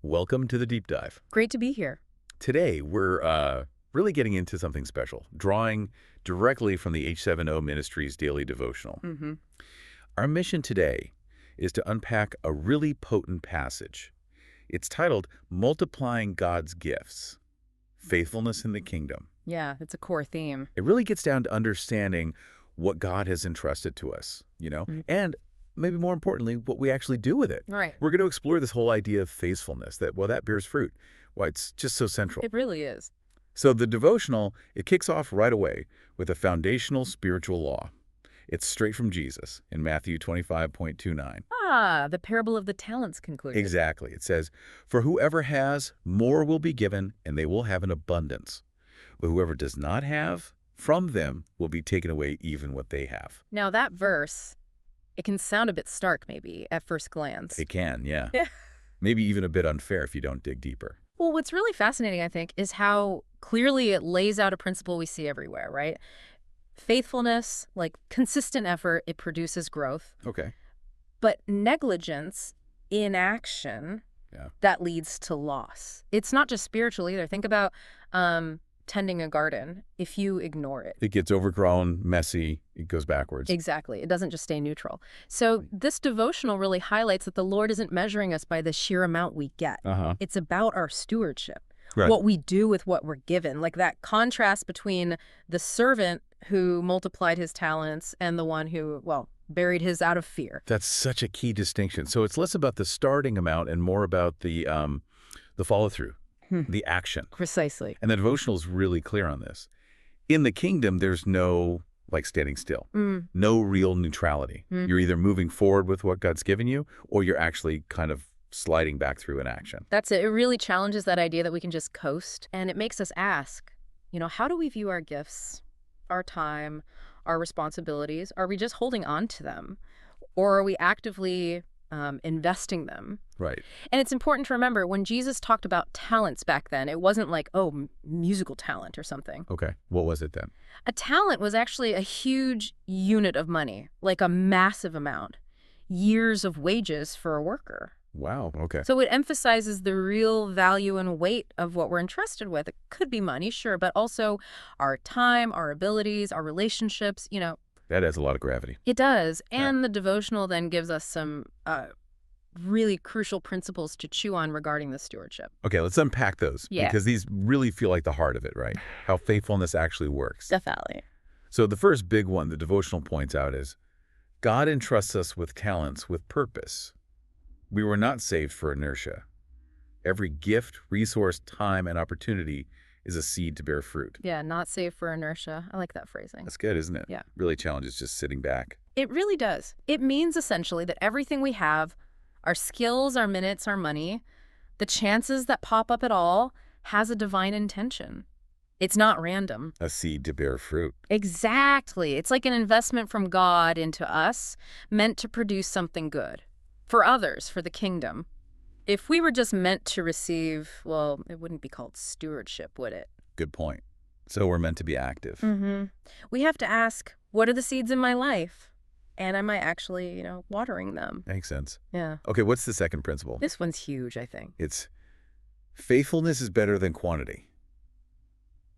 Welcome to the Deep Dive. Great to be here. Today, we're really getting into something special, drawing directly from the H7O Ministry's daily devotional. Our mission today is to unpack a really potent passage. It's titled, Multiplying God's Gifts, Faithfulness in the Kingdom. Yeah, it's a core theme. It really gets down to understanding what God has entrusted to us, and maybe more importantly, what we actually do with it. Right. We're going to explore this whole idea of faithfulness, that bears fruit. Why it's just so central. It really is. So the devotional, it kicks off right away with a foundational spiritual law. It's straight from Jesus in Matthew 25:29. Ah, the parable of the talents concluded. Exactly. It says, "For whoever has, more will be given, and they will have an abundance. But whoever does not have, from them will be taken away even what they have." Now that verse, it can sound a bit stark maybe at first glance. It can, yeah. Yeah. Maybe even a bit unfair if you don't dig deeper. Well, what's really fascinating, I think, is how clearly it lays out a principle we see everywhere, right? Faithfulness, like consistent effort, it produces growth. Okay. But negligence, inaction, Yeah. that leads to loss. It's not just spiritual either. Think about tending a garden. If you ignore it. It gets overgrown, messy, it goes backwards. Exactly. It doesn't just stay neutral. So this devotional really highlights that the Lord isn't measuring us by the sheer amount we get. It's about our stewardship, Right. what we do with what we're given. Like that contrast between the servant who multiplied his talents and the one who, well, buried his out of fear. That's such a key distinction. So it's less about the starting amount and more about the follow-through, the action. Precisely. And the devotional is really clear on this. In the kingdom, there's no, standing still, no real neutrality. You're either moving forward with what God's given you, or you're actually kind of sliding back through inaction. That's it. It really challenges that idea that we can just coast. And it makes us ask, how do we view our gifts, our time, our responsibilities? Are we just holding on to them? Or are we actively investing them? Right. And it's important to remember, when Jesus talked about talents back then, it wasn't like, musical talent or something. Okay. What was it then? A talent was actually a huge unit of money, like a massive amount. Years of wages for a worker. Wow. Okay. So it emphasizes the real value and weight of what we're entrusted with. It could be money, sure, but also our time, our abilities, our relationships, That adds a lot of gravity. It does. Yeah. And the devotional then gives us some really crucial principles to chew on regarding the stewardship. Okay, let's unpack those. Yeah. Because these really feel like the heart of it, right? How faithfulness actually works. Definitely. So the first big one the devotional points out is, God entrusts us with talents with purpose. We were not saved for inertia. Every gift, resource, time, and opportunity is a seed to bear fruit. Yeah, not saved for inertia. I like that phrasing. That's good, isn't it? Yeah. Really challenges just sitting back. It really does. It means essentially that everything we have, our skills, our minutes, our money, the chances that pop up at all, has a divine intention. It's not random. A seed to bear fruit. Exactly. It's like an investment from God into us, meant to produce something good. For others, for the kingdom. If we were just meant to receive, well, it wouldn't be called stewardship, would it? Good point. So we're meant to be active. We have to ask, what are the seeds in my life? And am I actually, watering them? Makes sense. Yeah. Okay, what's the second principle? This one's huge, I think. It's faithfulness is better than quantity.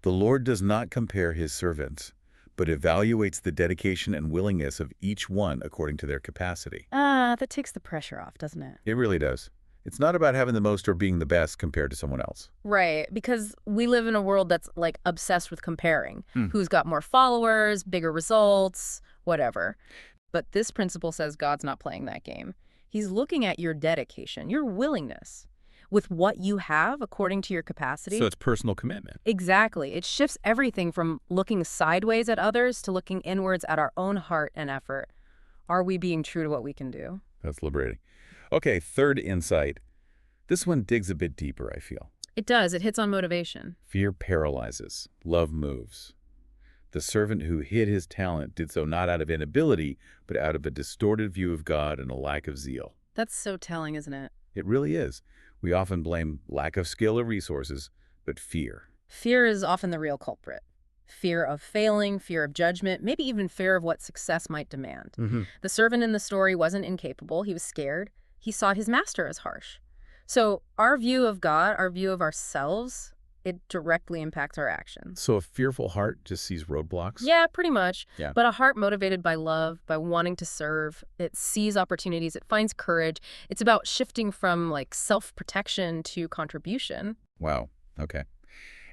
The Lord does not compare his servants, but evaluates the dedication and willingness of each one according to their capacity. That takes the pressure off, doesn't it? It really does. It's not about having the most or being the best compared to someone else. Right, because we live in a world that's obsessed with comparing. Who's got more followers, bigger results, whatever. But this principle says God's not playing that game. He's looking at your dedication, your willingness, with what you have according to your capacity. So it's personal commitment. Exactly. It shifts everything from looking sideways at others to looking inwards at our own heart and effort. Are we being true to what we can do? That's liberating. Okay, third insight. This one digs a bit deeper, I feel. It does. It hits on motivation. Fear paralyzes. Love moves. The servant who hid his talent did so not out of inability, but out of a distorted view of God and a lack of zeal. That's so telling, isn't it? It really is. We often blame lack of skill or resources, but fear. Fear is often the real culprit. Fear of failing, fear of judgment, maybe even fear of what success might demand. The servant in the story wasn't incapable. He was scared. He saw his master as harsh. So our view of God, our view of ourselves, it directly impacts our actions. So a fearful heart just sees roadblocks? Yeah, pretty much. Yeah. But a heart motivated by love, by wanting to serve, it sees opportunities, it finds courage. It's about shifting from like self-protection to contribution. Wow. Okay.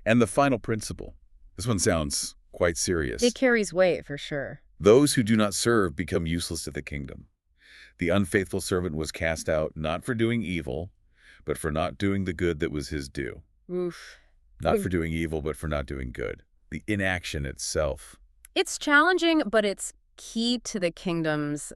And the final principle. This one sounds quite serious. It carries weight for sure. Those who do not serve become useless to the kingdom. The unfaithful servant was cast out not for doing evil, but for not doing the good that was his due. Oof. Not for doing evil, but for not doing good. The inaction itself. It's challenging, but it's key to the kingdom's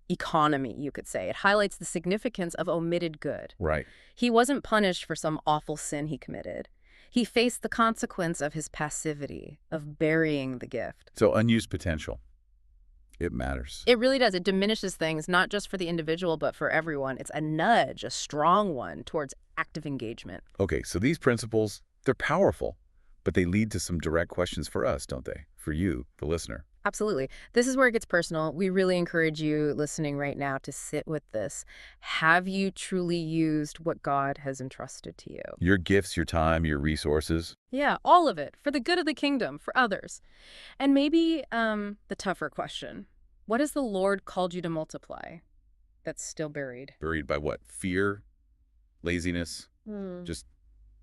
economy, you could say. It highlights the significance of omitted good. Right. He wasn't punished for some awful sin he committed. He faced the consequence of his passivity, of burying the gift. So unused potential. It matters. It really does. It diminishes things, not just for the individual, but for everyone. It's a nudge, a strong one, towards active engagement. Okay, so these principles, they're powerful, but they lead to some direct questions for us, don't they? For you, the listener. Absolutely. This is where it gets personal. We really encourage you listening right now to sit with this. Have you truly used what God has entrusted to you? Your gifts, your time, your resources. Yeah, all of it, for the good of the kingdom, for others. And maybe the tougher question, what has the Lord called you to multiply that's still buried? Buried by what? Fear? Laziness? Just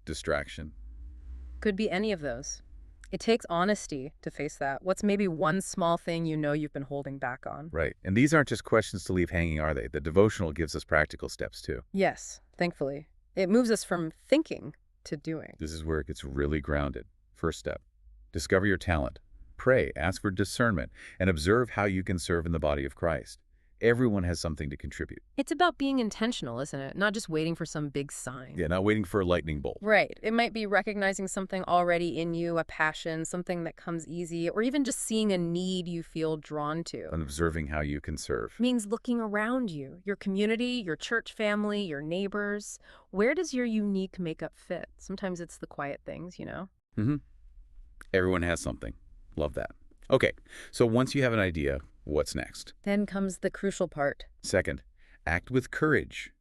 distraction? Could be any of those. It takes honesty to face that. What's maybe one small thing you know you've been holding back on? Right. And these aren't just questions to leave hanging, are they? The devotional gives us practical steps, too. Yes, thankfully. It moves us from thinking to doing. This is where it gets really grounded. First step, discover your talent. Pray, ask for discernment, and observe how you can serve in the body of Christ. Everyone has something to contribute. It's about being intentional, isn't it? Not just waiting for some big sign. Yeah, not waiting for a lightning bolt. Right. It might be recognizing something already in you, a passion, something that comes easy, or even just seeing a need you feel drawn to. And observing how you can serve. Means looking around you, your community, your church family, your neighbors. Where does your unique makeup fit? Sometimes it's the quiet things, you know? Mm-hmm. Everyone has something. Love that. Okay, so once you have an idea, what's next? Then comes the crucial part. Second, act with courage.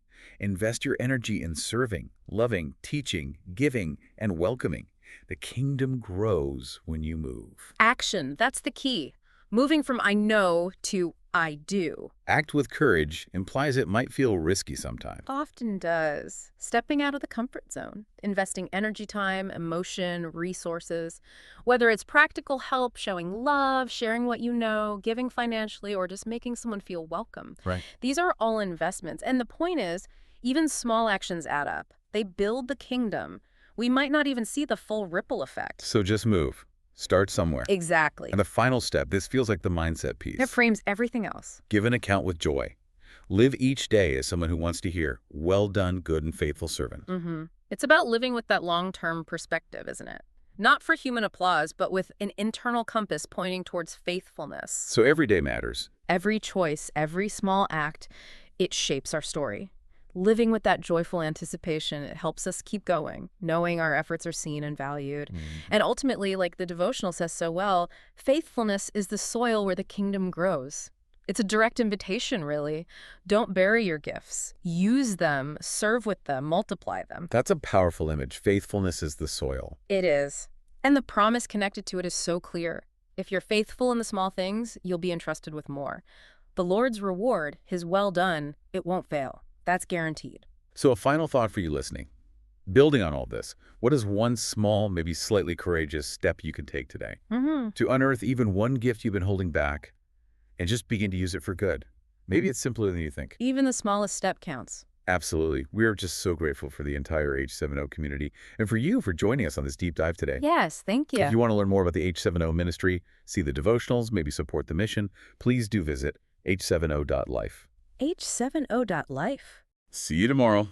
Invest your energy in serving, loving, teaching, giving, and welcoming. The kingdom grows when you move. Action. That's the key. Moving from I know to I do. Act with courage implies it might feel risky sometimes. Often does. Stepping out of the comfort zone, investing energy, time, emotion, resources, whether it's practical help, showing love, sharing what you know, giving financially, or just making someone feel welcome. Right. These are all investments. And the point is, even small actions add up. They build the kingdom. We might not even see the full ripple effect. So just move. Start somewhere. Exactly. And the final step, this feels like the mindset piece. It frames everything else. Give an account with joy. Live each day as someone who wants to hear, well done, good and faithful servant. It's about living with that long-term perspective, isn't it? Not for human applause, but with an internal compass pointing towards faithfulness. So every day matters. Every choice, every small act, it shapes our story. Living with that joyful anticipation, it helps us keep going, knowing our efforts are seen and valued. And ultimately, like the devotional says so well, faithfulness is the soil where the kingdom grows. It's a direct invitation, really. Don't bury your gifts. Use them, serve with them, multiply them. That's a powerful image. Faithfulness is the soil. It is. And the promise connected to it is so clear. If you're faithful in the small things, you'll be entrusted with more. The Lord's reward, his well done, it won't fail. That's guaranteed. So a final thought for you listening. Building on all this, what is one small, maybe slightly courageous step you can take today to unearth even one gift you've been holding back and just begin to use it for good? Maybe it's simpler than you think. Even the smallest step counts. Absolutely. We're just so grateful for the entire H7O community and for you for joining us on this deep dive today. Yes, thank you. If you want to learn more about the H7O ministry, see the devotionals, maybe support the mission, please do visit h7o.life. H7O.life. See you tomorrow.